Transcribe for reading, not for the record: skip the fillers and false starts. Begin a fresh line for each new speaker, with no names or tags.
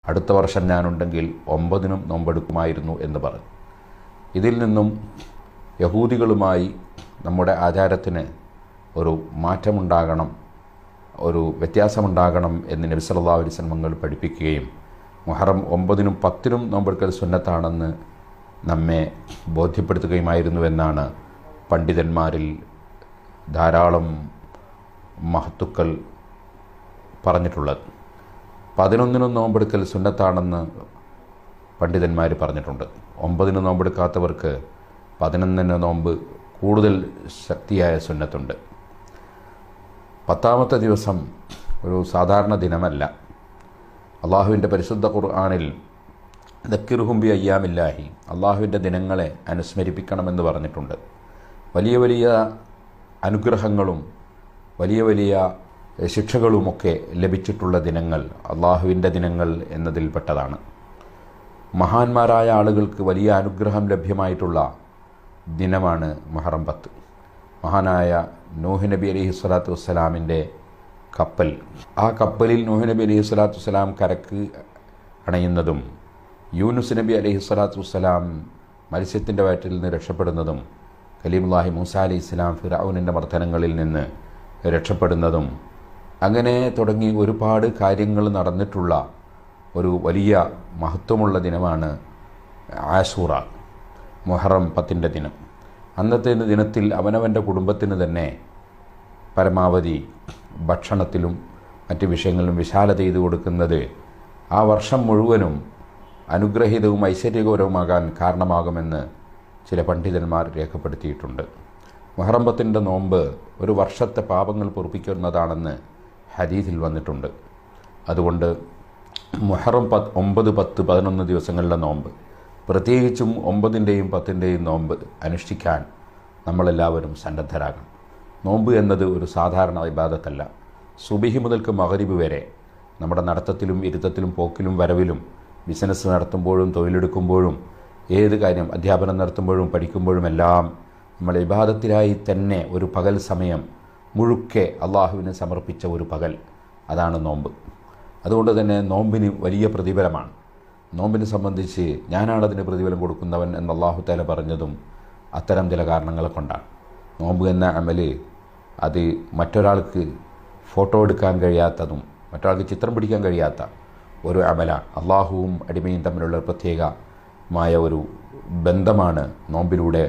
അടുത്ത വർഷം ഞാനുണ്ടെങ്കിൽ 9 നോമ്പെടുക്കുമായിരുന്നു എന്ന് പറഞ്ഞു. ഇതിൽ നിന്നും യഹൂദികളുമായി നമ്മുടെ ആചാരത്തിന് ഒരു മാറ്റമുണ്ടാകണം, ഒരു വ്യത്യാസമുണ്ടാകണം എന്ന് നബി സല്ലല്ലാഹു അലൈഹി വസല്ലം പഠിപ്പിക്കുകയും മുഹറം 9 10 നോമ്പെടുക്കൽ സുന്നത്താണെന്ന് നമ്മെ ബോധ്യപ്പെടുത്തുകയുമായിരുന്നുവെന്നാണ് പണ്ഡിതന്മാരിൽ ധാരാളം മഹത്തുക്കൾ പറഞ്ഞിട്ടുള്ളത്. 11 നോമ്പെടുക്കൽ സുന്നത്താണെന്ന് പണ്ഡിതന്മാർ പറഞ്ഞിട്ടുണ്ട്. 9 നോമ്പെടുക്കാത്തവർക്ക് 11 നോമ്പ് കൂടുതൽ ശക്തിയായ സുന്നത്തുണ്ട്. 10ാമത്തെ ദിവസം ഒരു സാധാരണ ദിനമല്ല. അള്ളാഹുവിൻ്റെ പരിശുദ്ധ ഖുർആനിൽ ദക്കിറുഹും ബി അയ്യാമില്ലാഹി, അള്ളാഹുവിൻ്റെ ദിനങ്ങളെ അനുസ്മരിപ്പിക്കണമെന്ന് പറഞ്ഞിട്ടുണ്ട്. വലിയ വലിയ അനുഗ്രഹങ്ങളും വലിയ വലിയ ശിക്ഷകളുമൊക്കെ ലഭിച്ചിട്ടുള്ള ദിനങ്ങൾ അള്ളാഹുവിൻ്റെ ദിനങ്ങൾ എന്നതിൽപ്പെട്ടതാണ്. മഹാന്മാരായ ആളുകൾക്ക് വലിയ അനുഗ്രഹം ലഭ്യമായിട്ടുള്ള ദിനമാണ് മുഹറം 10. മഹാനായ നൂഹ് നബി അലൈഹി സ്വലാത്തു വസ്സലാമിൻ്റെ കപ്പൽ, ആ കപ്പലിൽ നൂഹ് നബി അലൈഹി സ്വലാത്തു വസ്സലാം കരക്ക് അണയുന്നതും യൂനുസ് നബി അലൈഹി സ്വലാത്തു വസ്സലാം മത്സ്യത്തിൻ്റെ വയറ്റിൽ നിന്ന് രക്ഷപ്പെടുന്നതും കലീമുല്ലാഹി മൂസാ അലൈഹി ഇസ്ലാം ഫിർഔനിൻ്റെ മർദ്ദനങ്ങളിൽ നിന്ന് രക്ഷപ്പെടുന്നതും അങ്ങനെ തുടങ്ങി ഒരുപാട് കാര്യങ്ങൾ നടന്നിട്ടുള്ള ഒരു വലിയ മഹത്വമുള്ള ദിനമാണ് ആശൂറ, മുഹറം 10 ദിനം. അന്നത്തെ ദിനത്തിൽ അവനവൻ്റെ കുടുംബത്തിന് തന്നെ പരമാവധി ഭക്ഷണത്തിലും മറ്റ് വിഷയങ്ങളിലും വിശാലത ചെയ്തു കൊടുക്കുന്നത് ആ വർഷം മുഴുവനും അനുഗ്രഹീതവും ഐശ്വര്യകരവുമാകാൻ കാരണമാകുമെന്ന് ചില പണ്ഡിതന്മാർ രേഖപ്പെടുത്തിയിട്ടുണ്ട്. മുഹറം 10 നോമ്പ് ഒരു വർഷത്തെ പാപങ്ങൾ പൊറുപ്പിക്കുന്നതാണെന്ന് ഹദീസിൽ വന്നിട്ടുണ്ട്. അതുകൊണ്ട് മുഹറം 9, 10, 11 ദിവസങ്ങളിലെ നോമ്പ്, പ്രത്യേകിച്ചും 9ൻ്റെയും 10ൻ്റെയും നോമ്പ് അനുഷ്ഠിക്കാൻ നമ്മളെല്ലാവരും സന്നദ്ധരാകണം. നോമ്പ് എന്നത് ഒരു സാധാരണ ഇബാദത്തല്ല. സുബിഹി മുതൽക്ക് മഗ്രിബ് വരെ നമ്മുടെ നടത്തത്തിലും ഇരുത്തത്തിലും പോക്കിലും വരവിലും ബിസിനസ് നടത്തുമ്പോഴും തൊഴിലെടുക്കുമ്പോഴും ഏത് കാര്യം അധ്യാപനം നടത്തുമ്പോഴും പഠിക്കുമ്പോഴുമെല്ലാം നമ്മൾ ഇബാദത്തിലായി തന്നെ ഒരു പകൽ സമയം മുഴുക്കെ അള്ളാഹുവിന് സമർപ്പിച്ച ഒരു പകൽ, അതാണ് നോമ്പ്. അതുകൊണ്ട് തന്നെ നോമ്പിന് വലിയ പ്രതിഫലമാണ്. നോമ്പിനെ സംബന്ധിച്ച് ഞാനാണതിന് പ്രതിഫലം കൊടുക്കുന്നവൻ എന്ന് അല്ലാഹു തആല പറഞ്ഞതും അത്തരം ചില കാരണങ്ങളെ കൊണ്ടാണ്. നോമ്പ് എന്ന അമല് അത് മറ്റൊരാൾക്ക് ഫോട്ടോ എടുക്കാൻ കഴിയാത്തതും മറ്റൊരാൾക്ക് ചിത്രം പിടിക്കാൻ കഴിയാത്ത ഒരു അമലാണ്. അള്ളാഹുവും അടിമയും തമ്മിലുള്ള പ്രത്യേകമായ ഒരു ബന്ധമാണ് നോമ്പിലൂടെ